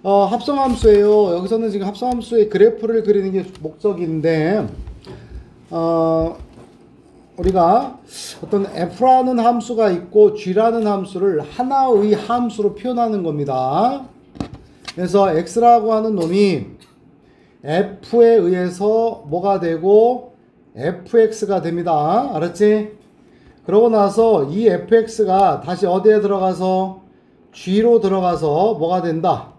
합성함수예요. 여기서는 지금 합성함수의 그래프를 그리는 게 목적인데, 우리가 어떤 f라는 함수가 있고 g라는 함수를 하나의 함수로 표현하는 겁니다. 그래서 x라고 하는 놈이 f에 의해서 뭐가 되고 fx가 됩니다. 알았지? 그러고 나서 이 fx가 다시 어디에 들어가서 g로 들어가서 뭐가 된다?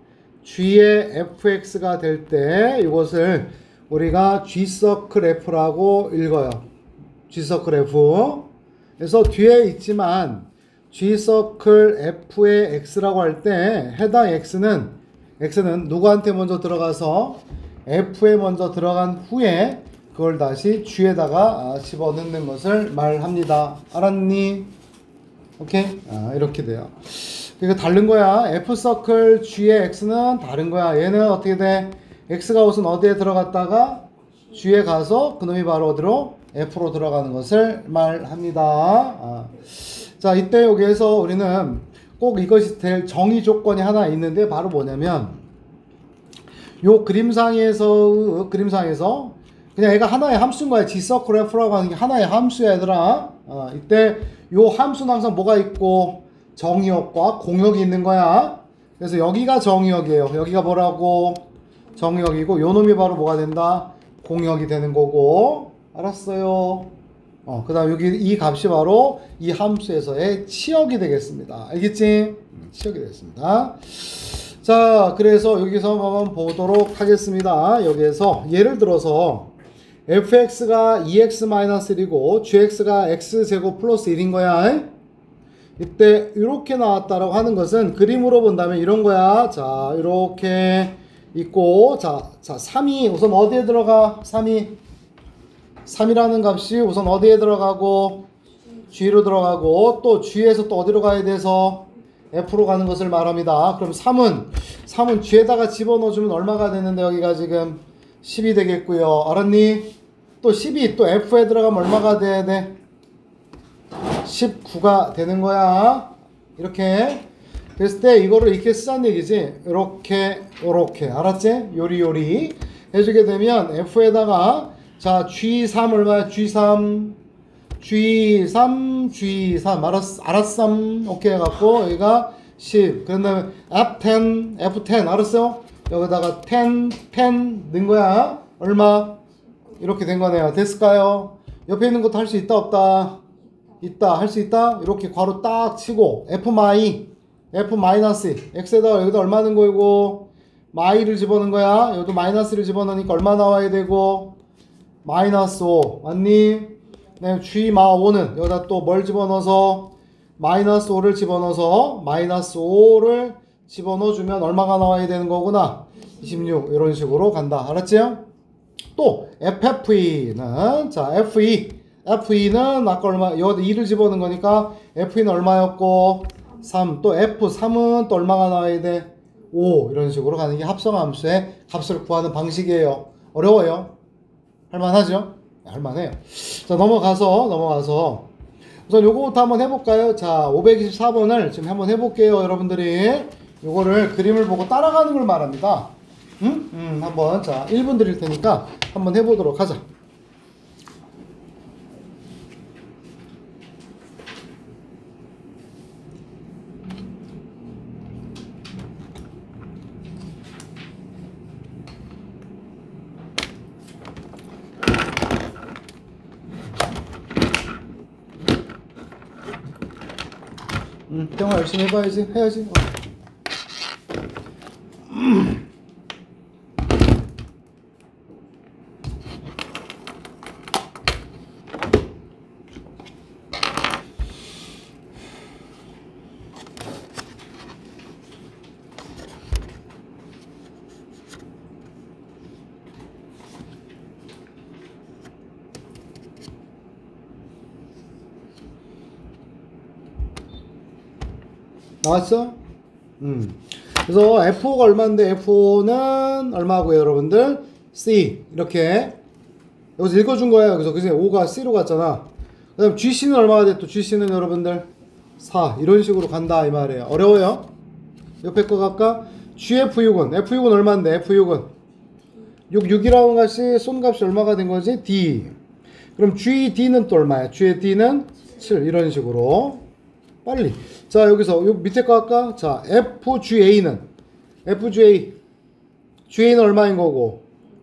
g의 fx가 될 때 이것을 우리가 g서클 f라고 읽어요. g서클 f. 그래서 뒤에 있지만 g서클 f의 x라고 할 때 해당 x는 누구한테 먼저 들어가서 f에 먼저 들어간 후에 그걸 다시 g에다가 집어넣는 것을 말합니다. 알았니? 오케이? 이렇게 돼요. 그러니까 다른 거야. f서클 g의 x는 다른 거야. 얘는 어떻게 돼? x가 우선 어디에 들어갔다가 g에 가서 그놈이 바로 어디로? f로 들어가는 것을 말합니다. 자, 이때 여기에서 우리는 꼭 이것이 될 정의 조건이 하나 있는데 바로 뭐냐면 요 그림상에서 그냥 얘가 하나의 함수인 거야. g서클 f라고 하는 게 하나의 함수야, 얘들아. 이때 요 함수는 항상 뭐가 있고 정의역과 공역이 있는 거야. 그래서 여기가 정의역이에요. 여기가 뭐라고? 정의역이고 요 놈이 바로 뭐가 된다? 공역이 되는 거고. 알았어요? 그 다음 여기 이 값이 바로 이 함수에서의 치역이 되겠습니다. 알겠지? 치역이 되겠습니다. 자, 그래서 여기서 한번 보도록 하겠습니다. 여기에서 예를 들어서 fx가 2x-1이고 gx가 x제곱 플러스 1인 거야. 이때 이렇게 나왔다라고 하는 것은 그림으로 본다면 이런 거야. 자, 이렇게 있고 자 3이 우선 어디에 들어가? 3이라는 값이 우선 어디에 들어가고 g로 들어가고 또 g에서 또 어디로 가야 돼서 f로 가는 것을 말합니다. 그럼 3은 g에다가 집어넣어주면 얼마가 되는데 여기가 지금 10이 되겠고요. 알았니? 또 10이 또 f에 들어가면 얼마가 돼야 돼? 19가 되는 거야. 이렇게 그랬을 때 이거를 이렇게 쓰자는 얘기지. 이렇게 알았지? 요리 해주게 되면 f에다가 자 g3 얼마야? g3 알았삼. 오케이 해갖고 여기가 10 그런 다음에 f10 알았어? 여기다가 10 넣은 거야. 얼마? 이렇게 된 거네요. 됐을까요? 옆에 있는 것도 할 수 있다 없다? 있다. 할 수 있다? 이렇게 괄호 딱 치고 x에다가 여기다 얼마 넣은 거이고 마이를 집어넣은 거야. 여기도 마이너스를 집어넣으니까 얼마 나와야 되고 -5 맞니? 네, g-5는 여기다 또 뭘 집어넣어서 -5를 집어넣어서 -5를 집어넣어주면 얼마가 나와야 되는 거구나. 26 이런 식으로 간다. 알았지요? 또 FFE는 자 FE는 아까 얼마 여기다 2를 집어넣은 거니까 FE는 얼마였고 3 또 F3은 또 얼마가 나와야 돼? 5 이런 식으로 가는 게 합성함수의 값을 구하는 방식이에요. 어려워요? 할만하죠? 할만해요. 자, 넘어가서 우선 요거부터 한번 해볼까요? 자, 524번을 지금 한번 해볼게요. 여러분들이 요거를 그림을 보고 따라가는 걸 말합니다. 한번 자 1분 드릴 테니까 한번 해보도록 하자. 영화 열심히 해야지. 나왔어? 그래서 F5가 얼마인데 F5는 얼마고요, 여러분들? C 이렇게 여기서 읽어준 거예요. 여기서 그지? 5가 C로 갔잖아. 그 다음 GC는 얼마가 돼? 또 GC는 여러분들 4 이런 식으로 간다 이 말이에요. 어려워요? 옆에 거 갈까? GF6은 F6은 얼마인데? F6은 6이라는 것이 손값이 얼마가 된 거지? D. 그럼 GD는 또 얼마야? GD는 7 이런 식으로 빨리. 자 여기서 요 밑에 거 할까? 자 FGA는 GA는 얼마인 거고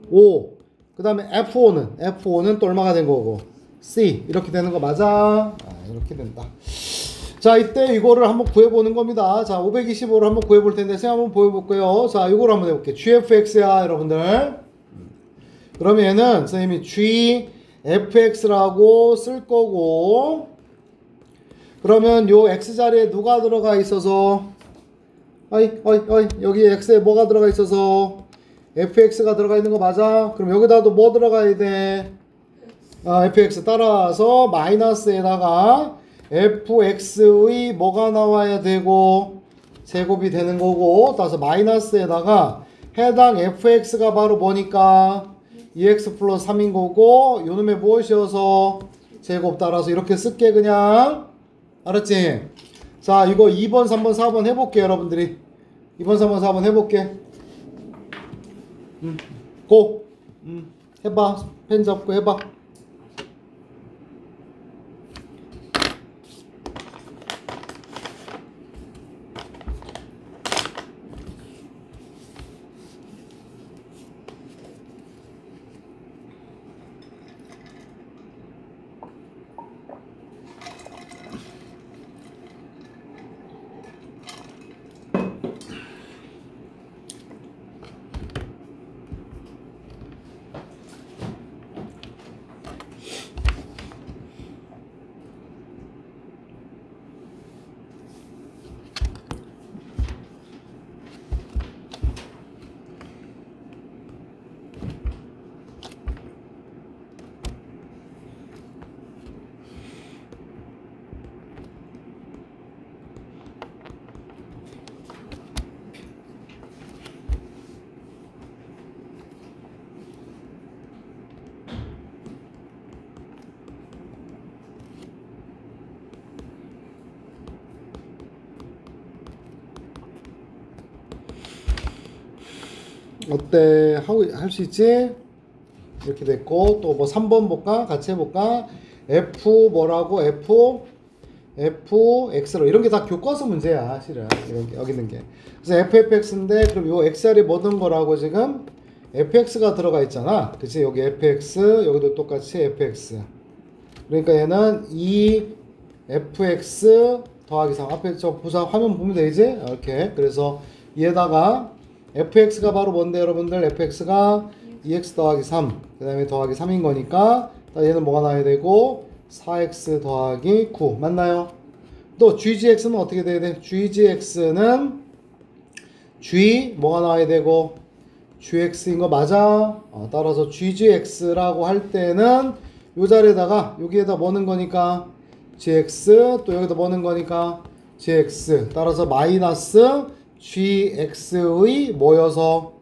5. 그 다음에 F5는 또 얼마가 된 거고 C. 이렇게 되는 거 맞아? 이렇게 된다. 자 이때 이거를 한번 구해보는 겁니다. 자 525를 한번 구해볼 텐데 생각 한번 보여볼게요. 자 이거를 한번 해볼게요. GFX야 여러분들. 그러면 얘는 선생님이 GFX라고 쓸 거고, 그러면 요 X자리에 누가 들어가 있어서 여기 X에 뭐가 들어가 있어서 FX가 들어가 있는 거 맞아? 그럼 여기다도 뭐 들어가야 돼? FX 따라서 마이너스에다가 fx의 뭐가 나와야 되고 제곱이 되는 거고, 따라서 마이너스에다가 해당 fx가 바로 뭐니까 2x 플러스 3인 거고 요놈의 무엇이어서 제곱. 따라서 이렇게 쓸게 그냥. 알았지? 자 이거 2번 3번 4번 해볼게 여러분들이. 2번 3번 4번 해볼게. 고. 해봐. 펜 잡고 해봐. 어때? 할 수 있지? 이렇게 됐고, 또 뭐 3번 볼까? 같이 해볼까? F 뭐라고? FX로. 이런 게 다 교과서 문제야, 실은. 이런 게, 여기 있는 게. 그래서 FFX인데, 그럼 요 XR이 뭐든 거라고 지금? FX가 들어가 있잖아. 그치? 여기 FX, 여기도 똑같이 FX. 그러니까 얘는 2FX 더하기 3. 앞에 저 보자, 화면 보면 되지? 이렇게. 그래서 얘에다가 fx가 바로 뭔데 여러분들? fx가 2x 더하기 3, 그 다음에 더하기 3인 거니까 얘는 뭐가 나와야 되고 4x 더하기 9 맞나요? 또 ggx는 어떻게 돼야 돼? ggx는 g 뭐가 나와야 되고 gx인 거 맞아? 따라서 ggx라고 할 때는 요 자리에다가 여기에다 뭐 넣는 거니까 gx, 또 여기다 뭐 넣는 거니까 gx. 따라서 마이너스 gx의 모여서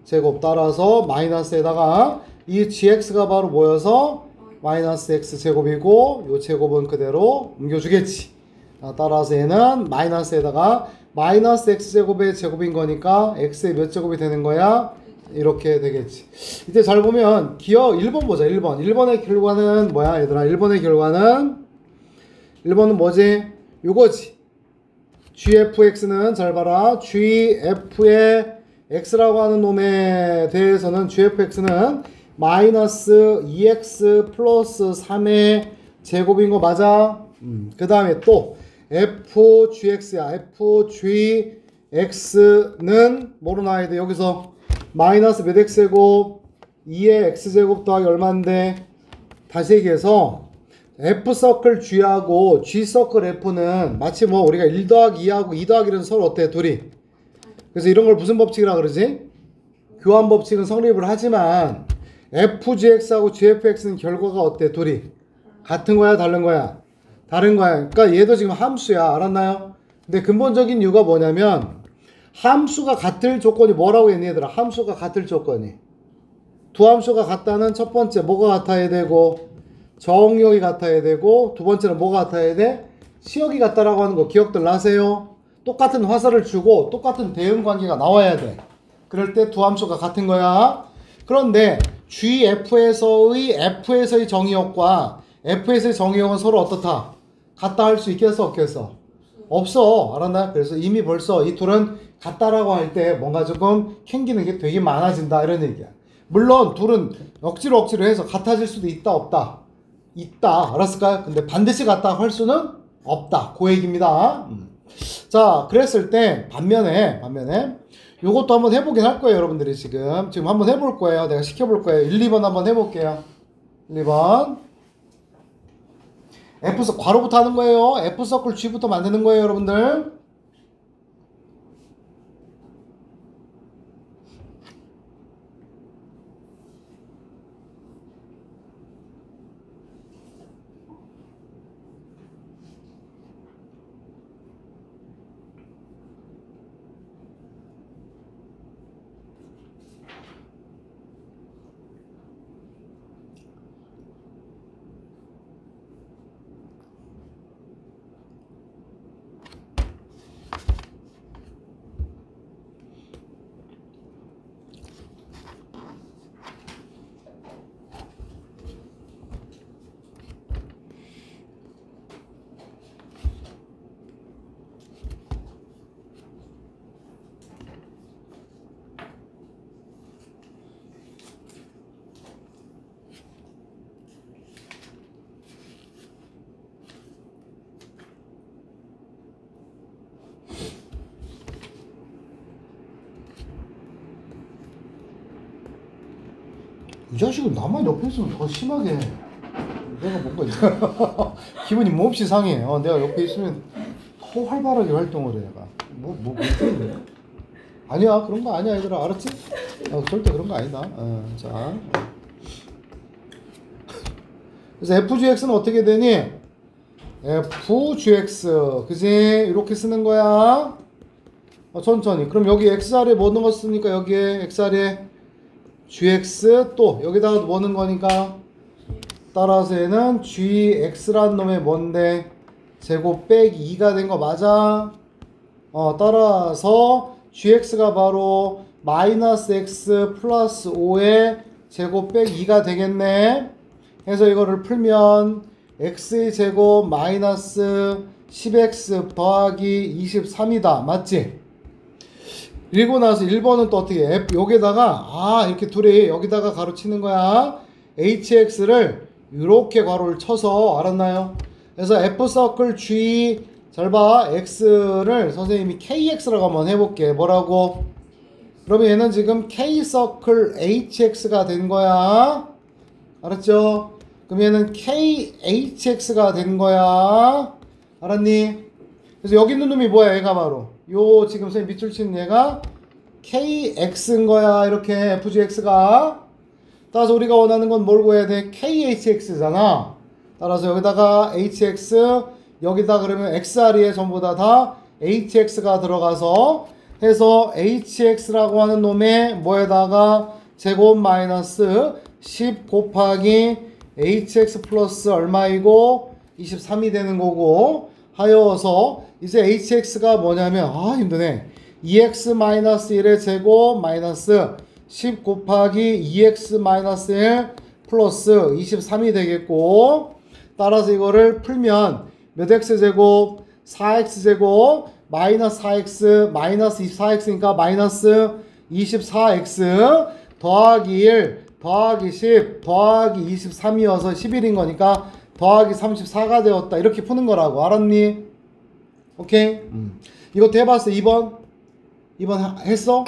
제곱. 따라서 마이너스에다가 이 gx가 바로 모여서 마이너스 x 제곱이고 요 제곱은 그대로 옮겨주겠지. 따라서 얘는 마이너스에다가 마이너스 x 제곱의 제곱인 거니까 x의 몇 제곱이 되는 거야? 이렇게 되겠지. 이때 잘 보면 기억 1번 보자. 1번의 결과는 뭐야 얘들아? 1번은 뭐지? 요거지. GFX는 잘 봐라. GF의 X라고 하는 놈에 대해서는 GFX는 마이너스 2X 플러스 3의 제곱인 거 맞아? 그 다음에 또 FGX야. FGX는 뭐로 나와야 돼? 여기서 마이너스 몇 X제곱 2의 X제곱 더하기 얼마인데? 다시 얘기해서 F서클 G하고 G서클 F는 마치 뭐 우리가 1 더하기 2하고 2 더하기 1은 서로 어때? 둘이. 그래서 이런 걸 무슨 법칙이라 그러지? 교환 법칙은 성립을 하지만 FGX하고 GFX는 결과가 어때? 둘이. 같은 거야? 다른 거야? 다른 거야. 그러니까 얘도 지금 함수야. 알았나요? 근데 근본적인 이유가 뭐냐면 함수가 같을 조건이 뭐라고 했니 얘들아? 함수가 같을 조건이. 두 함수가 같다는 첫 번째 뭐가 같아야 되고 정역이 같아야 되고 두 번째는 뭐가 같아야 돼? 시역이 같다라고 하는 거 기억들 나세요? 똑같은 화살을 주고 똑같은 대응 관계가 나와야 돼. 그럴 때 두 함수가 같은 거야. 그런데 GF에서의 F에서의 정의역과 F에서의 정의역은 서로 어떻다? 같다 할 수 있겠어 없겠어? 없어. 알았나? 그래서 이미 벌써 이 둘은 같다라고 할 때 뭔가 조금 캥기는 게 되게 많아진다 이런 얘기야. 물론 둘은 억지로 해서 같아질 수도 있다 없다? 있다. 알았을까요? 근데 반드시 같다 할 수는 없다. 그 얘기입니다. 자, 그랬을 때 반면에 요것도 한번 해보긴 할 거예요. 여러분들이 지금 한번 해볼 거예요. 내가 시켜볼 거예요. 1, 2번 한번 해볼게요. 1, 2번 F 괄호부터 하는 거예요. F 서클 G부터 만드는 거예요. 여러분들 이 자식은 나만 옆에 있으면 더 심하게 내가 뭔가 기분이 몹시 상해. 내가 옆에 있으면 더 활발하게 활동을 해. 내가 뭐 때문에? 아니야 그런 거 아니야 얘들아 알았지? 절대 그런 거 아니다. 자 그래서 FGX는 어떻게 되니? FGX 그지? 이렇게 쓰는 거야. 천천히. 그럼 여기 XR에 뭐 넣었으니까 여기에 XR에 GX 또 여기다가 뭐 넣는 거니까 따라서 얘는 GX란 놈의 뭔데 제곱 빼기 2가 된 거 맞아? 따라서 GX가 바로 마이너스 X 플러스 5의 제곱 빼기 2가 되겠네. 해서 이거를 풀면 X의 제곱 마이너스 10X 더하기 23이다. 맞지? 그리고 나서 1번은 또 어떻게 해? 여기다가 이렇게 둘이 여기다가 가로 치는 거야. HX를 이렇게 가로를 쳐서 알았나요? 그래서 F 서클 G 잘 봐. X를 선생님이 KX라고 한번 해볼게. 뭐라고? 그러면 얘는 지금 K 서클 HX가 된 거야. 알았죠? 그럼 얘는 KHX가 된 거야. 알았니? 그래서 여기 있는 놈이 뭐야? 얘가 바로 요 지금 선생님 밑줄 치는 얘가 KX인 거야. 이렇게 FGX가. 따라서 우리가 원하는 건 뭘 구해야 돼? KHX잖아. 따라서 여기다가 HX 여기다 그러면 XR에 전부 다 HX가 들어가서 해서 HX라고 하는 놈의 뭐에다가 제곱 마이너스 10 곱하기 HX 플러스 얼마이고 23이 되는 거고 하여서 이제 HX가 뭐냐면 힘드네. 2x 마이너스 1의 제곱 마이너스 10 곱하기 2x 마이너스 1 플러스 23이 되겠고 따라서 이거를 풀면 몇 x 제곱 4x 제곱 마이너스 4x 마이너스 24x니까 마이너스 24x 더하기 1 더하기 10 더하기 23이어서 11인 거니까 더하기 34가 되었다. 이렇게 푸는 거라고. 알았니? 오케이? 이것도 해봤어? 2번 했어?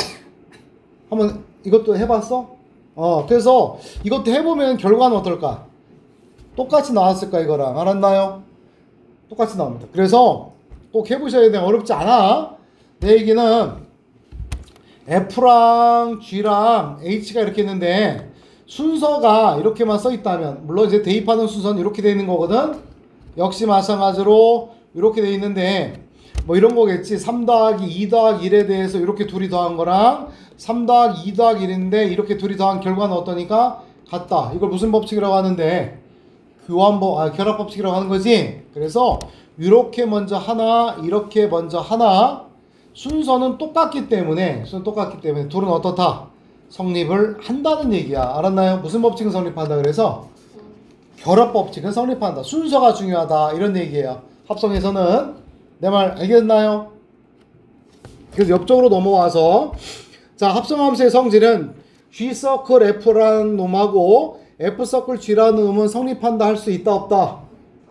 한번 이것도 해봤어? 그래서 이것도 해보면 결과는 어떨까? 똑같이 나왔을까 이거랑. 알았나요? 똑같이 나옵니다. 그래서 꼭 해보셔야 돼. 어렵지 않아. 내 얘기는 F랑 G랑 H가 이렇게 있는데 순서가 이렇게만 써 있다면, 물론 이제 대입하는 순서는 이렇게 되어 있는 거거든. 역시 마찬가지로 이렇게 되어 있는데 뭐 이런 거겠지. 3 더하기 2 더하기 1에 대해서 이렇게 둘이 더한 거랑 3 더하기 2 더하기 1인데 이렇게 둘이 더한 결과는 어떠니까? 같다. 이걸 무슨 법칙이라고 하는데? 결합 법칙이라고 하는 거지. 그래서 이렇게 먼저 하나, 이렇게 먼저 하나, 순서는 똑같기 때문에 둘은 어떻다? 성립을 한다는 얘기야. 알았나요? 무슨 법칙은 성립한다 그래서 결합 법칙은 성립한다. 순서가 중요하다 이런 얘기예요. 합성에서는. 내 말 알겠나요? 그래서 옆쪽으로 넘어와서 자, 합성함수의 성질은 G-서클 F라는 놈하고 F-서클 G라는 놈은 성립한다 할 수 있다 없다?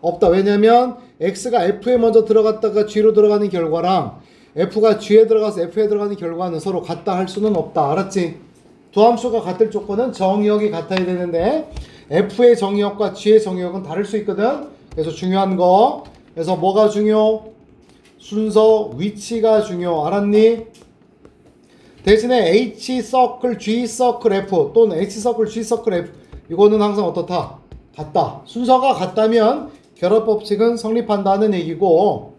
없다. 왜냐면 X가 F에 먼저 들어갔다가 G로 들어가는 결과랑 F가 G에 들어가서 F에 들어가는 결과는 서로 같다 할 수는 없다. 알았지? 두 함수가 같을 조건은 정의역이 같아야 되는데 F의 정의역과 G의 정의역은 다를 수 있거든. 그래서 중요한 거. 그래서 뭐가 중요? 순서, 위치가 중요. 알았니? 대신에 H 서클, G 서클 F 또는 H 서클, G 서클 F 이거는 항상 어떻다? 같다. 순서가 같다면 결합 법칙은 성립한다는 얘기고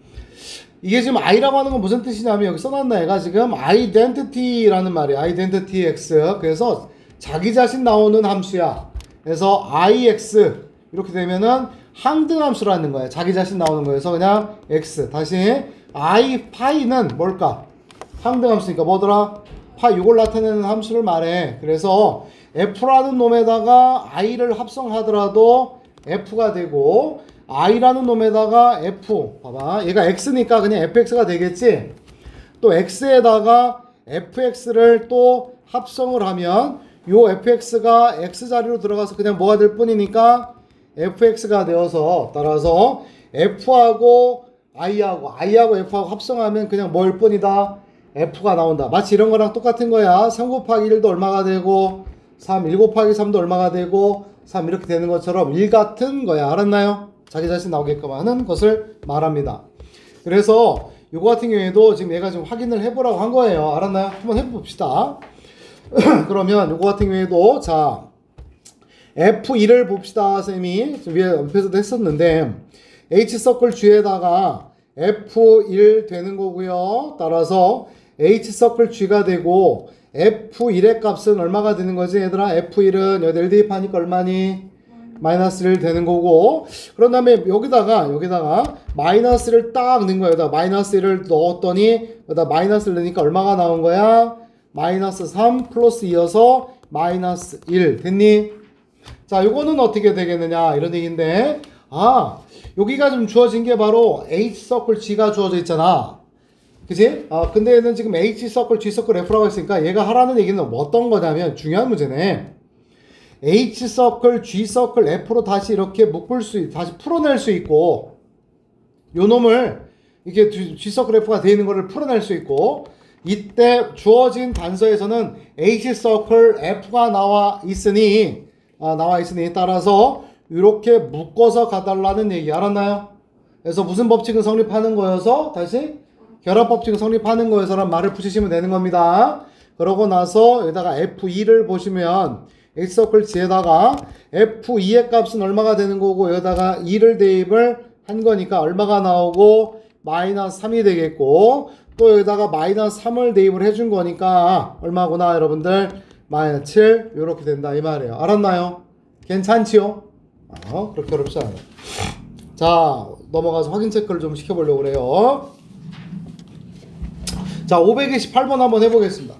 이게 지금 I라고 하는 건 무슨 뜻이냐면 여기 써놨나 얘가 지금 identity라는 말이야. identity X. 그래서 자기 자신 나오는 함수야. 그래서 IX 이렇게 되면은 항등함수라는 거야. 자기 자신 나오는 거여서 그냥 X. 다시 I 파이는 뭘까? 항등함수니까 뭐더라? 파 이걸 나타내는 함수를 말해. 그래서 F라는 놈에다가 I를 합성하더라도 F가 되고 I라는 놈에다가 F 봐봐 얘가 X니까 그냥 FX가 되겠지. 또 X에다가 FX를 또 합성을 하면 요 FX가 X자리로 들어가서 그냥 뭐가 될 뿐이니까 FX가 되어서 따라서 F하고 I하고 F하고 합성하면 그냥 뭐일 뿐이다? F가 나온다. 마치 이런 거랑 똑같은 거야. 3 곱하기 1도 얼마가 되고 3, 1 곱하기 3도 얼마가 되고 3 이렇게 되는 것처럼 일 같은 거야. 알았나요? 자기 자신 나오게끔 하는 것을 말합니다. 그래서 요거 같은 경우에도 지금 얘가 지금 확인을 해보라고 한 거예요. 알았나요? 한번 해봅시다. 그러면 요거 같은 경우에도 자 F1을 봅시다. 쌤이 지금 위에 옆에서도 했었는데 H서클 G에다가 F1 되는 거고요. 따라서 H서클 G가 되고 F1의 값은 얼마가 되는 거지 얘들아? F1은 여기 L 대입하니까 얼마니? 마이너스 1 되는 거고 그런 다음에 여기다가 마이너스를 딱 넣은 거야. 여기다 마이너스 1을 넣었더니 여기다 마이너스를 넣으니까 얼마가 나온 거야? 마이너스 3 플러스 2여서 마이너스 1 됐니? 자 요거는 어떻게 되겠느냐 이런 얘기인데 아 여기가 좀 주어진 게 바로 H서클 G가 주어져 있잖아. 그치? 근데 얘는 지금 H서클 G서클 F라고 했으니까 얘가 하라는 얘기는 어떤 거냐면 중요한 문제네. H서클 G서클 F로 다시 이렇게 다시 풀어낼 수 있고 요 놈을 이렇게 G서클 F가 되어 있는 거를 풀어낼 수 있고 이때 주어진 단서에서는 H서클 F가 나와 있으니 따라서 이렇게 묶어서 가달라는 얘기 알았나요? 그래서 무슨 법칙은 성립하는 거여서 다시 결합 법칙은 성립하는 거여서란 말을 붙이시면 되는 겁니다. 그러고 나서 여기다가 F2를 보시면 H서클 G에다가 F2의 값은 얼마가 되는 거고 여기다가 2를 대입을 한 거니까 얼마가 나오고 마이너스 3이 되겠고 또 여기다가 마이너스 3을 대입을 해준 거니까 얼마구나 여러분들 마이너스 7 이렇게 된다 이 말이에요. 알았나요? 괜찮지요? 그렇게 어렵지 않아요. 자 넘어가서 확인 체크를 좀 시켜보려고 그래요. 자 528번 한번 해보겠습니다.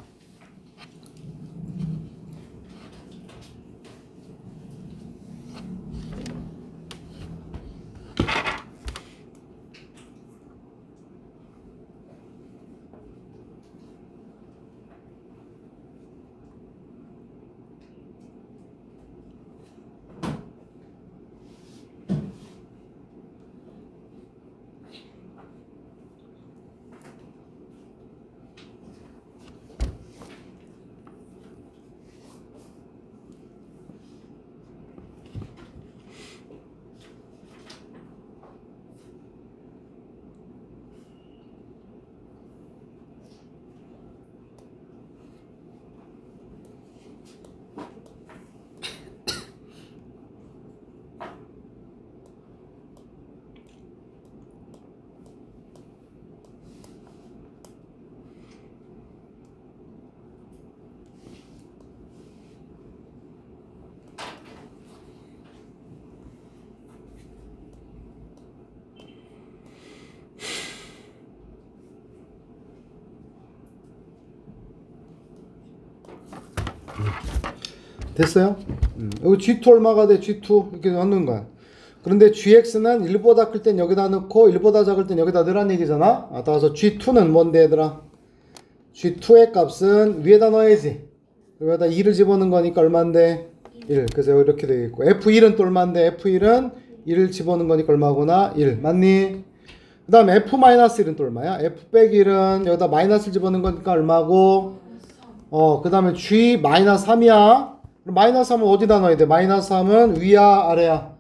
됐어요? 여기 G2 얼마가 돼? G2 이렇게 넣는 거야. 그런데 GX는 1보다 클 땐 여기다 넣고 1보다 작을 땐 여기다 넣으란 얘기잖아. 따라서 G2는 뭔데 얘들아? G2의 값은 위에다 넣어야지. 여기다 2를 집어넣은 거니까 얼만데? 1. 그래서 이렇게 되겠고 F1은 또 얼만데? F1은 1을 집어넣은 거니까 얼마구나? 1. 맞니? 그 다음에 F-1은 또 얼마야? F-1은 여기다 마이너스를 집어넣은 거니까 얼마고? 그 다음에 G-3이야. 마이너스 3은 어디다 넣어야 돼? 마이너스 3은 위야 아래야?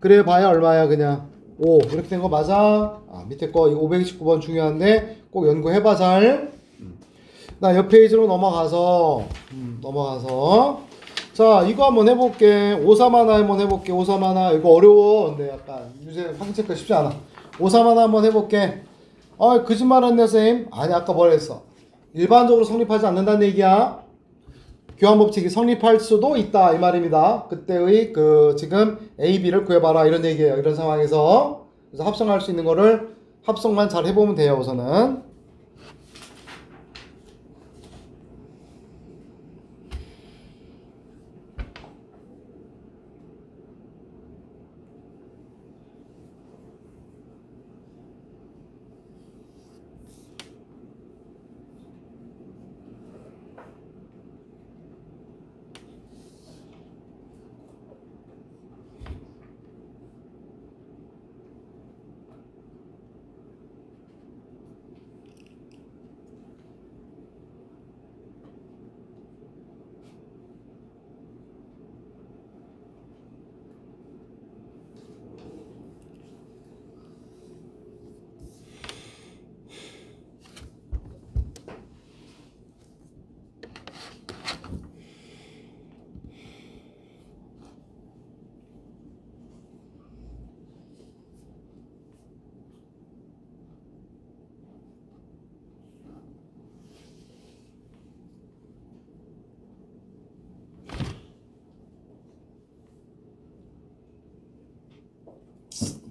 그래 봐야 얼마야 그냥 5 이렇게 된 거 맞아? 밑에 거 이거 529번 중요한데 꼭 연구해봐 잘. 나 옆 페이지로 넘어가서 자 이거 한번 해볼게. 531 한번 해볼게. 531 이거 어려워. 근데 약간 유제 확인체크 쉽지 않아. 531 한번 해볼게. 거짓말했네 선생님. 아니 아까 뭐라 했어? 일반적으로 성립하지 않는다는 얘기야. 교환법칙이 성립할 수도 있다 이 말입니다. 그때의 지금 A, B를 구해봐라 이런 얘기예요. 이런 상황에서 그래서 합성할 수 있는 거를 합성만 잘 해보면 돼요. 우선은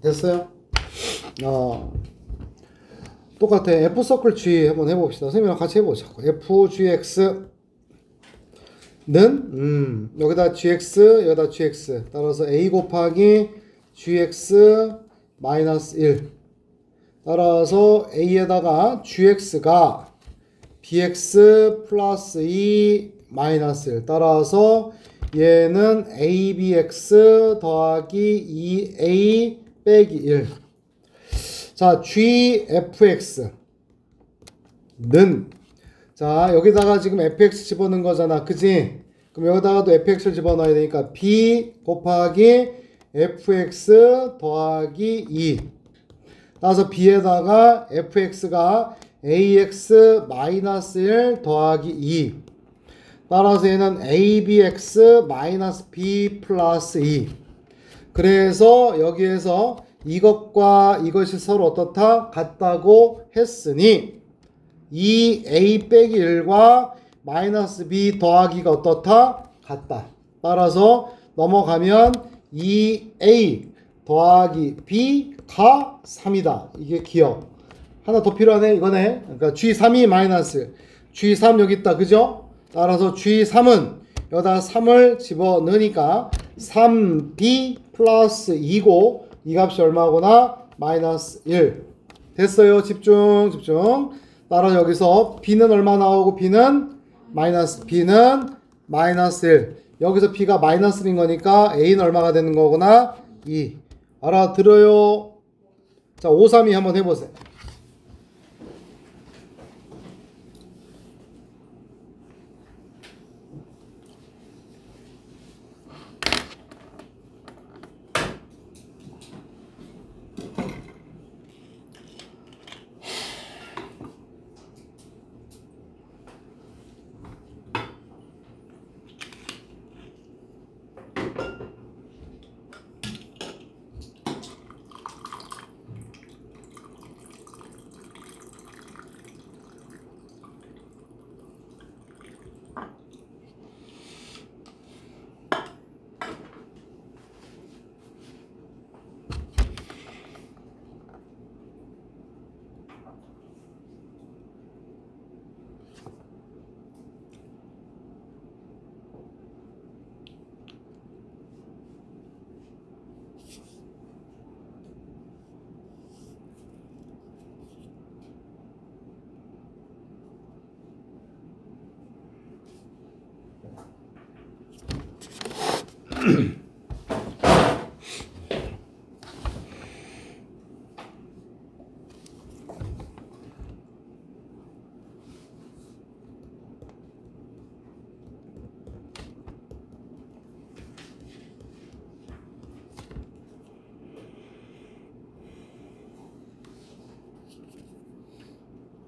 됐어요? 똑같아. F서클 G 한번 해봅시다. 선생님이랑 같이 해보자. FGX는 여기다 GX 여기다 GX 따라서 A 곱하기 GX 마이너스 1 따라서 A에다가 GX가 BX 플러스 2 마이너스 1 따라서 얘는 ABX 더하기 2A 빼기 1. 자, GFX는 자, 여기다가 지금 fx 집어넣은 거잖아. 그지? 그럼 여기다가도 fx를 집어넣어야 되니까 b 곱하기 fx 더하기 2. 따라서 b에다가 fx가 ax 마이너스 1 더하기 2. 따라서 얘는 abx 마이너스 b 플러스 2. 그래서 여기에서 이것과 이것이 서로 어떻다? 같다고 했으니 2a 빼기 1과 마이너스 b 더하기가 어떻다? 같다. 따라서 넘어가면 2a 더하기 b가 3이다. 이게 기억. 하나 더 필요하네. 이거네. 그러니까 g3이 마이너스 g3 여기 있다. 그죠? 따라서 g3은 여기다 3을 집어넣으니까 3b 플러스 2고 이 값이 얼마구나? 마이너스 1. 됐어요. 집중. 따라 여기서 b는 얼마 나오고 b는 마이너스 1. 여기서 b가 마이너스 1인 거니까 a는 얼마가 되는 거구나? 2. 알아들어요? 자, 5, 3, 2 한번 해보세요.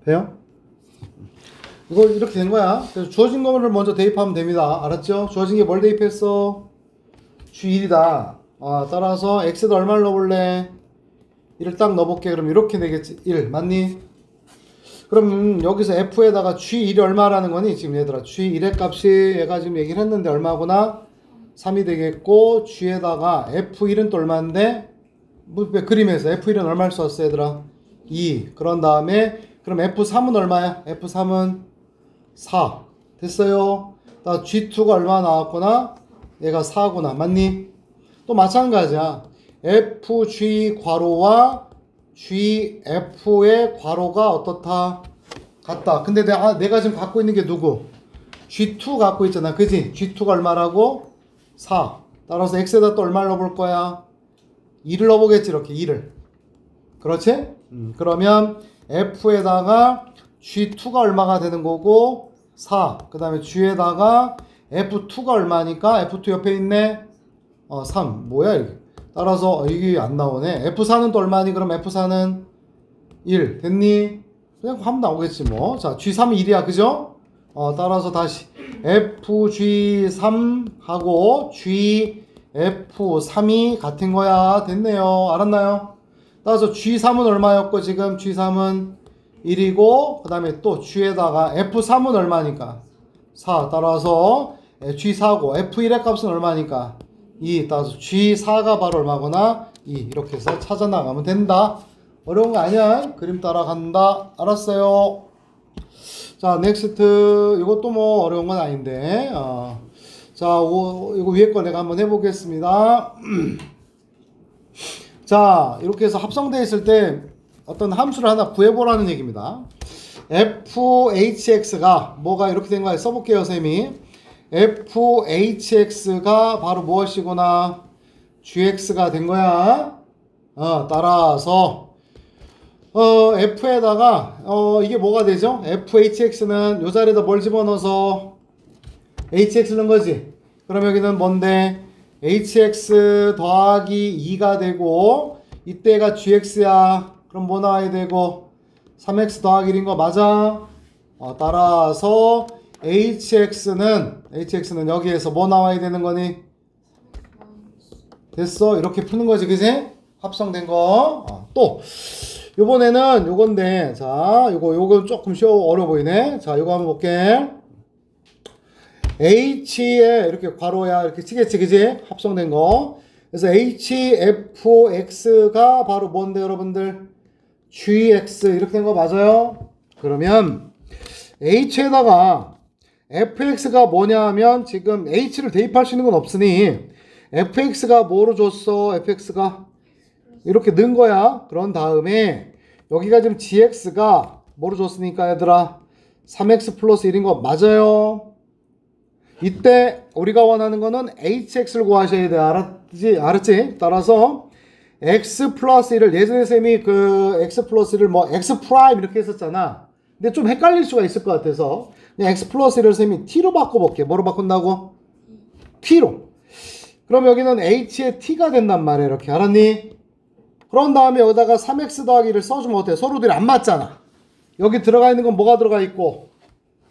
돼요? 이거 이렇게 된 거야. 그래서 주어진 거를 먼저 대입하면 됩니다. 알았죠? 주어진 게 뭘 대입했어? G1이다. 따라서 X에다 얼마를 넣어볼래? 1을 딱 넣어볼게. 그럼 이렇게 되겠지. 1. 맞니? 그럼 여기서 F에다가 G1이 얼마라는 거니? 지금 얘들아. G1의 값이 얘가 지금 얘기를 했는데 얼마구나? 3이 되겠고, G에다가 F1은 또 얼마인데? 그림에서 F1은 얼마를 썼어, 얘들아? 2. 그런 다음에, 그럼 F3은 얼마야? F3은 4. 됐어요? G2가 얼마 나왔구나? 얘가 4구나. 맞니? 또 마찬가지야. FG 괄호와 GF의 괄호가 어떻다? 같다. 근데 내가 지금 갖고 있는 게 누구? G2 갖고 있잖아. 그지? G2가 얼마라고? 4. 따라서 X에다 또 얼마를 넣어볼 거야? 2를 넣어보겠지. 이렇게 2를. 그렇지? 그러면 F에다가 G2가 얼마가 되는 거고 4. 그 다음에 G에다가 F2가 얼마니까 F2 옆에 있네. 3. 뭐야 이게. 따라서 이게 안 나오네. F4는 또 얼마니? 그럼 F4는 1. 됐니? 그냥 하면 나오겠지 뭐. 자, G3은 1이야. 그죠? 따라서 다시 FG3하고 GF3이 같은 거야. 됐네요. 알았나요? 따라서 G3은 얼마였고 지금 G3은 1이고 그 다음에 또 G에다가 F3은 얼마니까 4. 따라서 G4고 F1의 값은 얼마니까 2. 따라서 G4가 바로 얼마구나 2. 이렇게 해서 찾아 나가면 된다. 어려운 거 아니야. 그림 따라간다. 알았어요. 자, 넥스트. 이것도 뭐 어려운 건 아닌데 자, 이거 위에 거 내가 한번 해보겠습니다. 자, 이렇게 해서 합성되어 있을 때 어떤 함수를 하나 구해보라는 얘기입니다. fhx가 뭐가 이렇게 된 거야. 써볼게요, 쌤이. fhx가 바로 무엇이구나? gx가 된 거야. 따라서 f에다가 이게 뭐가 되죠? fhx는 요 자리에다 뭘 집어넣어서 hx 넣은 거지. 그럼 여기는 뭔데? hx 더하기 2가 되고 이때가 gx야. 그럼 뭐 나와야 되고 3x 더하기 1인 거 맞아? 따라서 hx는 여기에서 뭐 나와야 되는 거니? 됐어? 이렇게 푸는 거지, 그지? 합성된 거. 또 요번에는 요건데, 자, 요거 조금 어려워 보이네. 자, 요거 한번 볼게. h에 이렇게 괄호야 이렇게 치겠지, 그지? 합성된 거. 그래서 hfx가 바로 뭔데, 여러분들? gx 이렇게 된 거 맞아요? 그러면 h에다가 fx가 뭐냐 하면 지금 h를 대입할 수 있는 건 없으니 fx가 뭐로 줬어? fx가 이렇게 넣은 거야. 그런 다음에 여기가 지금 gx가 뭐로 줬으니까 얘들아 3x 플러스 1인 거 맞아요? 이때 우리가 원하는 거는 hx를 구하셔야 돼. 알았지? 따라서 x 플러스 1을 예전에 쌤이 그 x 플러스 1을 뭐 x 프라임 이렇게 했었잖아. 근데 좀 헷갈릴 수가 있을 것 같아서 그냥 x 플러스 1을 쌤이 t로 바꿔볼게. 뭐로 바꾼다고? t로. 그럼 여기는 h의 t가 된단 말이야. 이렇게 알았니? 그런 다음에 여기다가 3x 더하기 1을 써주면 어때? 서로들이 안 맞잖아. 여기 들어가 있는 건 뭐가 들어가 있고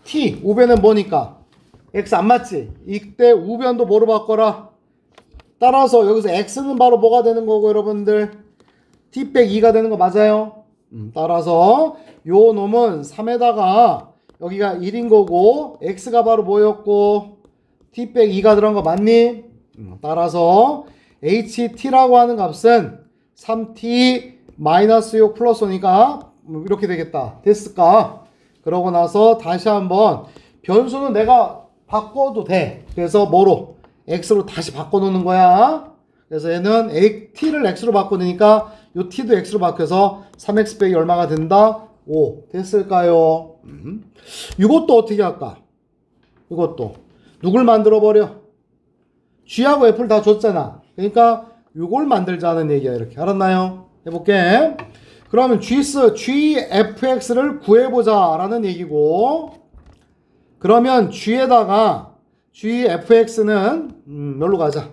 t, 우변은 뭐니까? x 안 맞지? 이때 우변도 뭐로 바꿔라? 따라서 여기서 x는 바로 뭐가 되는 거고 여러분들? t 빼 2가 되는 거 맞아요? 따라서 요 놈은 3에다가 여기가 1인 거고 x가 바로 뭐였고 t 빼 2가 들어간 거 맞니? 따라서 ht라고 하는 값은 3t-6 플러스 5니까 이렇게 되겠다. 됐을까? 그러고 나서 다시 한번 변수는 내가 바꿔도 돼. 그래서 뭐로? x로 다시 바꿔놓는 거야. 그래서 얘는 t를 x로 바꾸니까 요 t도 x로 바뀌어서 3x 빼기 얼마가 된다? 5. 됐을까요? 이것도 어떻게 할까? 이것도 누굴 만들어 버려? G하고 F를 다 줬잖아. 그러니까 요걸 만들자는 얘기야. 이렇게 알았나요? 해볼게. 그러면 GFX를 구해보자 라는 얘기고, 그러면 GFX는 여기로 가자.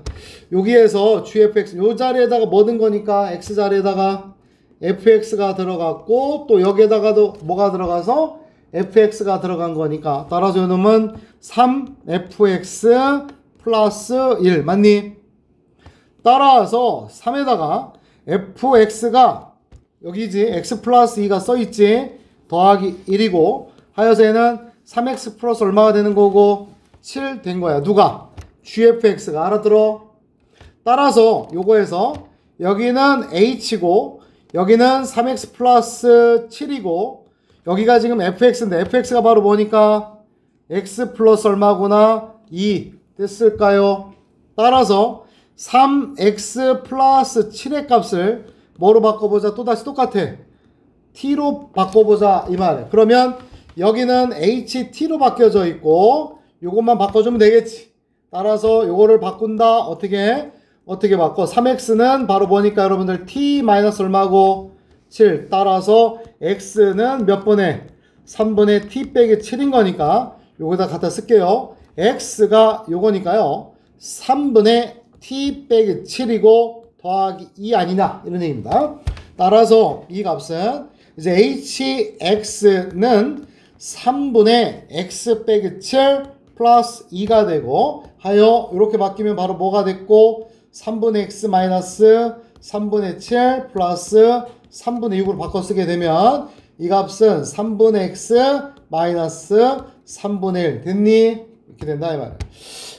여기에서 GFX 요 자리에다가 뭐 든 거니까 X 자리에다가 FX가 들어갔고, 또 여기에다가도 뭐가 들어가서 FX가 들어간 거니까, 따라서 요 놈은 3FX 플러스 1 맞니? 따라서 3에다가 fx가 여기지 x 플러스 2가 써있지, 더하기 1이고 하여서 얘는 3x 플러스 얼마가 되는 거고 7 된 거야. 누가? gfx가. 알아들어? 따라서 요거에서 여기는 h고 여기는 3x 플러스 7이고 여기가 지금 fx인데 fx가 바로 뭐니까 x 플러스 얼마구나 2 됐을까요? 따라서 3x 플러스 7의 값을 뭐로 바꿔보자? 또다시 똑같아. t로 바꿔보자 이 말이야. 그러면 여기는 ht로 바뀌어져 있고 요것만 바꿔주면 되겠지. 따라서 요거를 바꾼다. 어떻게 바꿔? 3x는 바로 뭐니까 여러분들 t 마이너스 얼마고? 7. 따라서 x는 몇 분의? 3분의 t 빼기 7인 거니까 요거다 갖다 쓸게요. x가 요거니까요 3분의 t 빼기 7이고 더하기 2 아니냐 이런 얘기입니다. 따라서 이 값은 이제 hx는 3분의 x 빼기 7 플러스 2가 되고 하여 이렇게 바뀌면 바로 뭐가 됐고 3분의 x 마이너스 3분의 7 플러스 3분의 6으로 바꿔 쓰게 되면 이 값은 3분의 x 마이너스 3분의 1 됐니? 이렇게 된다 이 말이야.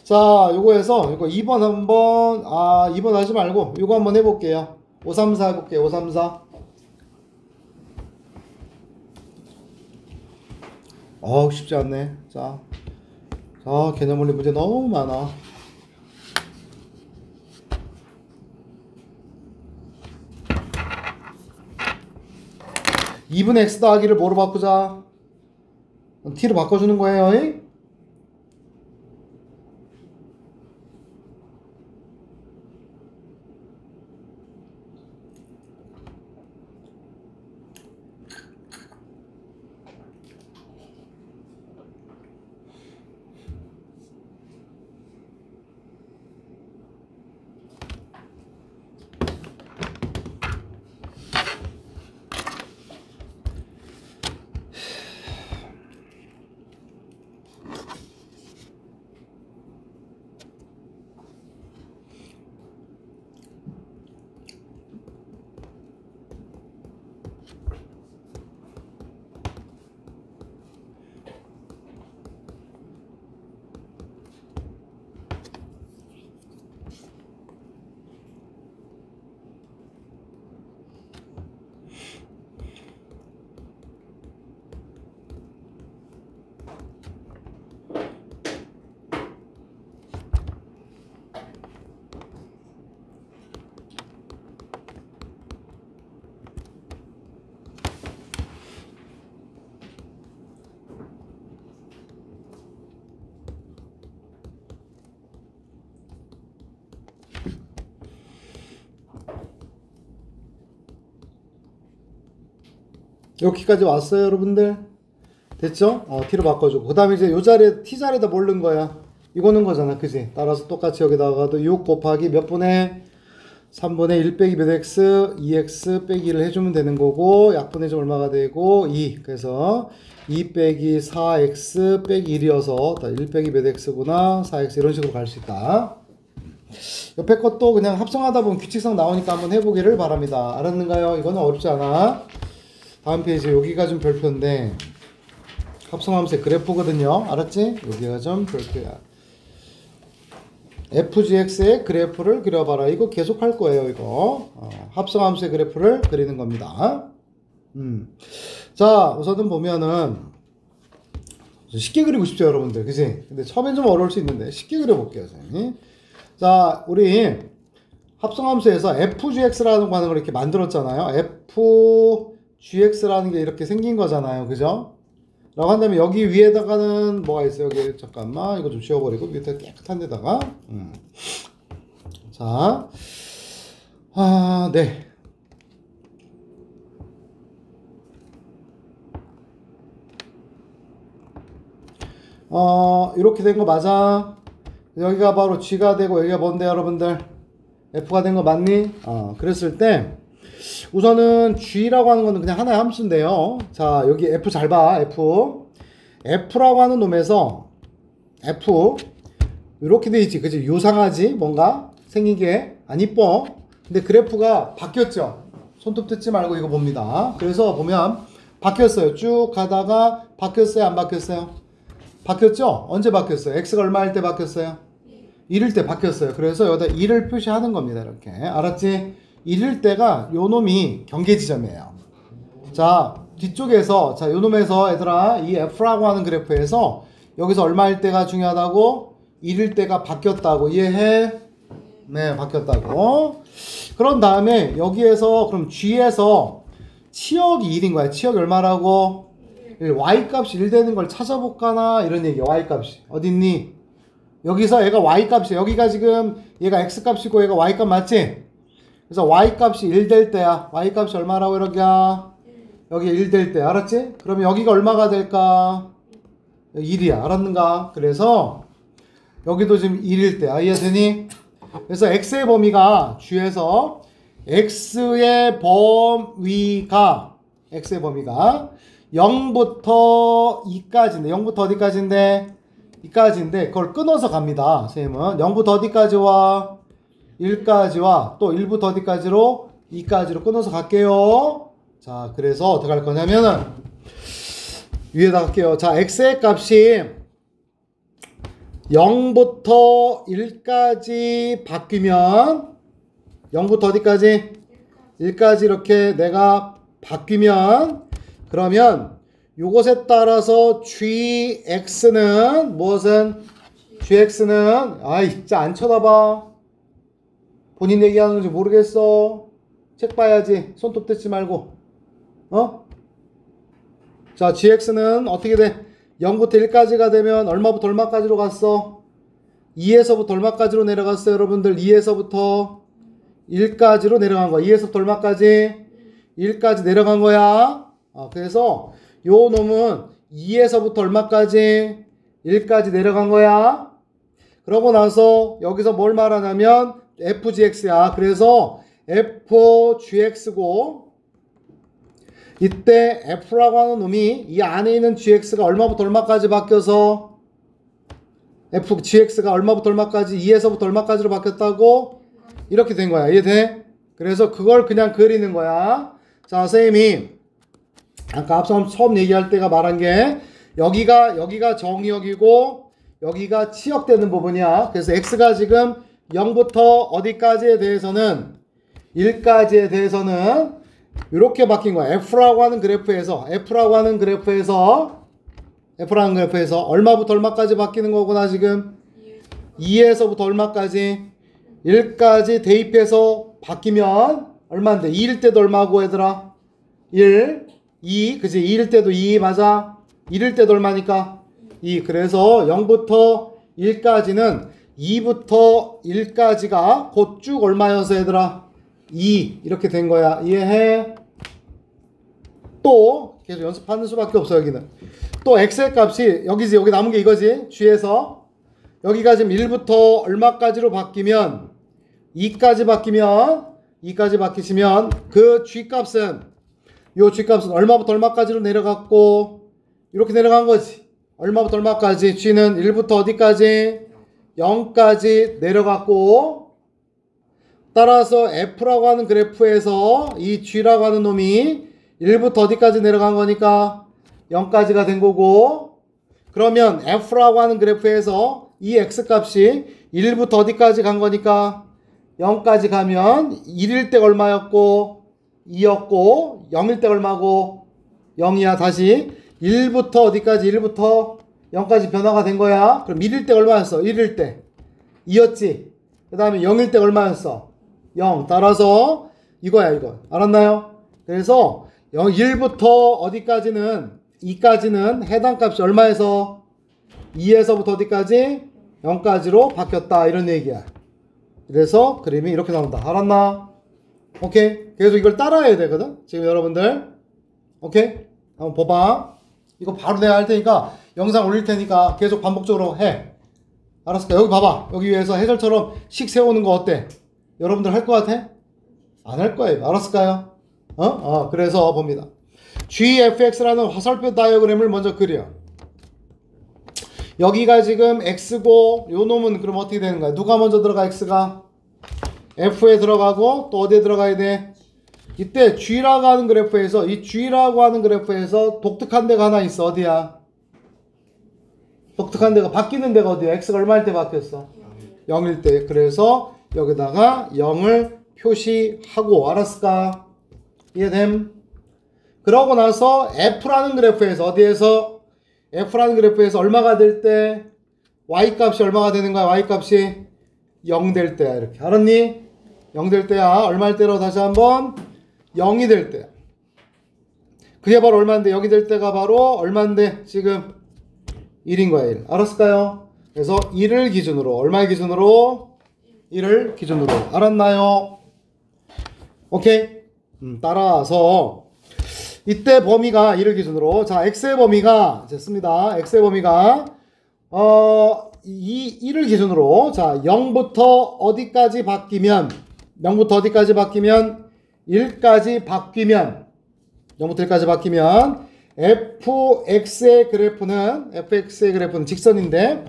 자, 요거에서 이거 2번 한번 2번 하지 말고 요거 한번 해볼게요. 534 해볼게요. 534. 쉽지 않네. 자, 개념 원리 문제 너무 많아. 2분의 x 더하기를 뭐로 바꾸자? t로 바꿔주는 거예요. 여기까지 왔어요, 여러분들? 됐죠? t로 바꿔주고. 그 다음에 이제 요 자리에, t 자리에다 뭘 넣은 거야? 이거 넣은 거잖아, 그지? 따라서 똑같이 여기다가도 6 곱하기 몇 분의? 3분의 1 빼기 몇 x? 2x 빼기 1을 해주면 되는 거고, 약분의 좀 얼마가 되고, 2. 그래서 2 빼기 4x 빼기 1이어서 1 빼기 몇 x구나, 4x 이런 식으로 갈 수 있다. 옆에 것도 그냥 합성하다 보면 규칙상 나오니까 한번 해보기를 바랍니다. 알았는가요? 이거는 어렵지 않아. 다음 페이지 여기가 좀 별표인데 합성함수의 그래프거든요. 알았지? 여기가 좀 별표야. fgx의 그래프를 그려봐라. 이거 계속 할 거예요. 이거 합성함수의 그래프를 그리는 겁니다. 자, 우선은 보면은 쉽게 그리고 싶죠, 여러분들. 그치? 근데 처음엔 좀 어려울 수 있는데 쉽게 그려볼게요. 선생님. 자, 우리 합성함수에서 fgx라는 거 하는 걸 이렇게 만들었잖아요. fgx라는 게 이렇게 생긴 거잖아요. 그죠? 라고 한다면 여기 위에다가는 뭐가 있어요? 여기 잠깐만 이거 좀 지워버리고 밑에 깨끗한 데다가 자, 네. 이렇게 된 거 맞아? 여기가 바로 G가 되고 여기가 뭔데 여러분들? F가 된 거 맞니? 그랬을 때 우선은 G라고 하는 거는 그냥 하나의 함수인데요. 자, 여기 F 잘 봐. F라고 하는 놈에서 F 이렇게 돼 있지. 그치? 요상하지? 뭔가 생긴 게 안 이뻐. 근데 그래프가 바뀌었죠. 손톱 뜯지 말고 이거 봅니다. 그래서 보면 바뀌었어요. 쭉 가다가 바뀌었어요? 안 바뀌었어요? 바뀌었죠? 언제 바뀌었어요? X가 얼마일 때 바뀌었어요? 1일 때 바뀌었어요. 그래서 여기다 1을 표시하는 겁니다. 이렇게. 알았지? 1일 때가 요 놈이 경계 지점이에요. 자, 뒤쪽에서, 자, 요 놈에서 얘들아, 이 F라고 하는 그래프에서 여기서 얼마일 때가 중요하다고? 1일 때가 바뀌었다고. 이해해? 네, 바뀌었다고. 그런 다음에 여기에서, 그럼 G에서 치역이 1인 거야. 치역이 얼마라고? Y값이 1 되는 걸 찾아볼까나? 이런 얘기야. Y값이. 어딨니? 여기서 얘가 Y값이야. 여기가 지금 얘가 X값이고 얘가 Y값 맞지? 그래서 Y값이 1 될 때야. Y값이 얼마라고 이러기야? 여기 1 될 때. 알았지? 그러면 여기가 얼마가 될까? 1이야. 알았는가? 그래서 여기도 지금 1일 때야. 이해되니? 그래서 X의 범위가 G에서 X의 범위가 0부터 2까지인데 0부터 어디까지인데? 2까지인데 그걸 끊어서 갑니다. 선생님은 0부터 어디까지 와? 1까지 와. 또 1부터 어디까지로? 2까지로 끊어서 갈게요. 자, 그래서 어떻게 할 거냐면은 위에다 갈게요. 자, X의 값이 0부터 1까지 바뀌면 0부터 어디까지? 1까지 이렇게 내가 바뀌면 그러면 요것에 따라서 GX는 무엇은? GX는 아이 진짜 안 쳐다봐. 본인 얘기하는 건지 모르겠어. 책 봐야지. 손톱 뜯지 말고. 자, GX는 어떻게 돼? 0부터 1까지가 되면 얼마부터 얼마까지로 갔어? 2에서부터 얼마까지로 내려갔어요? 여러분들 2에서부터 1까지로 내려간 거야. 2에서부터 얼마까지? 1까지 내려간 거야. 그래서 요 놈은 2에서부터 얼마까지? 1까지 내려간 거야. 그러고 나서 여기서 뭘 말하냐면 FGX야. 그래서 FGX고 이때 F라고 하는 놈이 이 안에 있는 GX가 얼마부터 얼마까지 바뀌어서 FGX가 얼마부터 얼마까지 2에서부터 얼마까지로 바뀌었다고? 이렇게 된 거야. 이해돼? 그래서 그걸 그냥 그리는 거야. 자, 선생님이 아까 앞서 처음 얘기할 때가 말한 게 여기가 정의역이고 여기가 치역되는 부분이야. 그래서 X가 지금 0부터 어디까지에 대해서는 1까지에 대해서는 이렇게 바뀐 거야. F라고 하는 그래프에서 얼마부터 얼마까지 바뀌는 거구나. 지금 2에서부터 얼마까지? 1까지 대입해서 바뀌면 얼마인데? 2일 때도 얼마고 얘들아? 1, 2, 그치? 2일 때도 2 맞아? 1일 때도 얼마니까? 2. 그래서 0부터 1까지는 2부터 1까지가 곧 쭉 얼마여서 얘들아? 2 이렇게 된 거야. 이해해? 또 계속 연습하는 수밖에 없어. 여기는 또 X의 값이 여기지. 여기 남은 게 이거지. G에서 여기가 지금 1부터 얼마까지로 바뀌면 2까지 바뀌시면 그 G값은 요 G값은 얼마부터 얼마까지로 내려갔고 이렇게 내려간 거지. 얼마부터 얼마까지? G는 1부터 어디까지? 0까지 내려갔고 따라서 F라고 하는 그래프에서 이 G라고 하는 놈이 1부터 어디까지 내려간 거니까 0까지가 된 거고 그러면 F라고 하는 그래프에서 이 X값이 1부터 어디까지 간 거니까 0까지 가면 1일 때가 얼마였고 2였고 0일 때가 얼마고 0이야. 다시 1부터 어디까지? 1부터 0까지 변화가 된 거야. 그럼 1일 때 얼마였어? 1일 때 2였지. 그 다음에 0일 때 얼마였어? 0. 따라서 이거야. 이거 알았나요? 그래서 1부터 어디까지는 2까지는 해당 값이 얼마에서 2에서부터 어디까지? 0까지로 바뀌었다 이런 얘기야. 그래서 그림이 이렇게 나온다. 알았나? 오케이. 그래서 이걸 따라해야 되거든. 지금 여러분들. 오케이. 한번 봐봐. 이거 바로 내가 할 테니까 영상 올릴 테니까 계속 반복적으로 해. 알았을까? 여기 봐봐. 여기 위에서 해설처럼 식 세우는 거 어때? 여러분들 할 것 같아? 안 할 거예요. 알았을까요? 그래서 봅니다. GFX라는 화살표 다이어그램을 먼저 그려. 여기가 지금 X고 요 놈은 그럼 어떻게 되는 거야? 누가 먼저 들어가? X가 F에 들어가고 또 어디에 들어가야 돼? 이때 G라고 하는 그래프에서 이 G라고 하는 그래프에서 독특한 데가 하나 있어. 어디야? 독특한 데가 바뀌는 데가 어디야? X가 얼마일 때 바뀌었어? 0일 때. 그래서 여기다가 0을 표시하고. 알았을까? 이해됨? 그러고 나서 F라는 그래프에서 어디에서? F라는 그래프에서 얼마가 될 때 Y값이 얼마가 되는 거야? Y값이 0 될 때야. 이렇게. 알았니? 0 될 때야. 얼마일 때로 다시 한번 0이 될 때야. 그게 바로 얼마인데? 0이 될 때가 바로 얼마인데? 지금 1인 거야. 1. 알았을까요? 그래서 1을 기준으로. 얼마의 기준으로? 1을 기준으로. 알았나요? 오케이? 따라서 이때 범위가 1을 기준으로. 자, X의 범위가 됐습니다. X의 범위가 1을 기준으로. 자, 0부터 어디까지 바뀌면 0부터 어디까지 바뀌면 1까지 바뀌면 0부터 1까지 바뀌면 fx의 그래프는 직선인데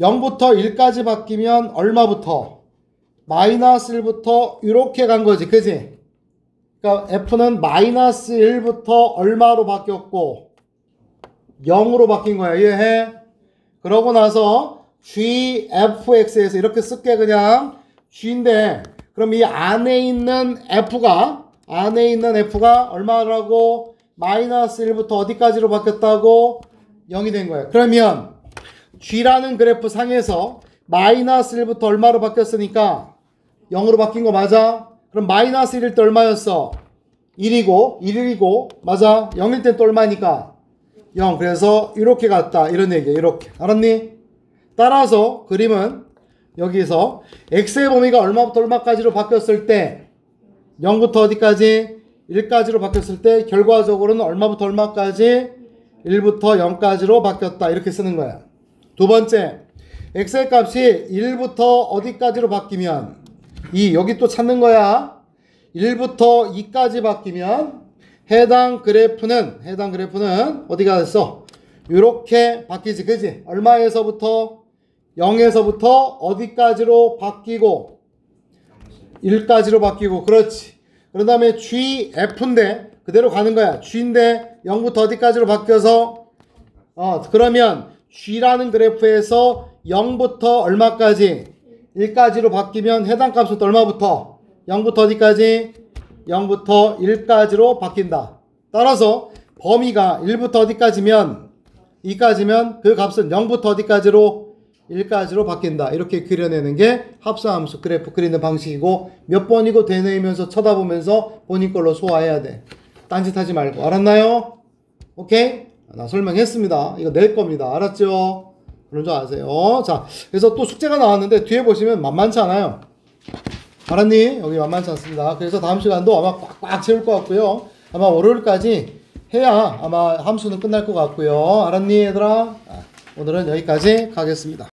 0부터 1까지 바뀌면 얼마부터? 마이너스 1부터 이렇게 간 거지. 그지? 그러니까 f는 마이너스 1부터 얼마로 바뀌었고 0으로 바뀐 거야. 이해해? 그러고 나서 gfx에서 이렇게 쓸게. 그냥 g인데 그럼 이 안에 있는 f가 얼마라고? 마이너스 1부터 어디까지로 바뀌었다고? 0이 된 거야. 그러면 G라는 그래프 상에서 마이너스 1부터 얼마로 바뀌었으니까 0으로 바뀐 거 맞아? 그럼 마이너스 1일 때 얼마였어? 1이고 맞아? 0일 때 또 얼마니까? 0. 그래서 이렇게 갔다 이런 얘기야. 이렇게. 알았니? 따라서 그림은 여기서 X의 범위가 얼마부터 얼마까지로 바뀌었을 때 0부터 어디까지? 1까지로 바뀌었을 때 결과적으로는 얼마부터 얼마까지? 1부터 0까지로 바뀌었다. 이렇게 쓰는 거야. 두 번째, X의 값이 1부터 어디까지로 바뀌면 2. 여기 또 찾는 거야. 1부터 2까지 바뀌면 해당 그래프는 어디가 됐어? 이렇게 바뀌지. 그지? 얼마에서부터? 0에서부터 어디까지로 바뀌고 1까지로 바뀌고. 그렇지. 그런 다음에 GF인데 그대로 가는 거야. G인데 0부터 어디까지로 바뀌어서 그러면 G라는 그래프에서 0부터 얼마까지? 1까지로 바뀌면 해당 값부터 얼마부터? 0부터 어디까지? 0부터 1까지로 바뀐다. 따라서 범위가 1부터 어디까지면 2까지면 그 값은 0부터 어디까지로? 1까지로 바뀐다. 이렇게 그려내는 게 합성함수 그래프 그리는 방식이고 몇 번이고 되뇌이면서 쳐다보면서 본인 걸로 소화해야 돼. 딴짓하지 말고. 알았나요? 오케이? 나 설명했습니다. 이거 낼 겁니다. 알았죠? 그런 줄 아세요? 자, 그래서 또 숙제가 나왔는데 뒤에 보시면 만만치 않아요. 알았니? 여기 만만치 않습니다. 그래서 다음 시간도 아마 꽉꽉 채울 것 같고요. 아마 월요일까지 해야 아마 함수는 끝날 것 같고요. 알았니 얘들아? 오늘은 여기까지 가겠습니다.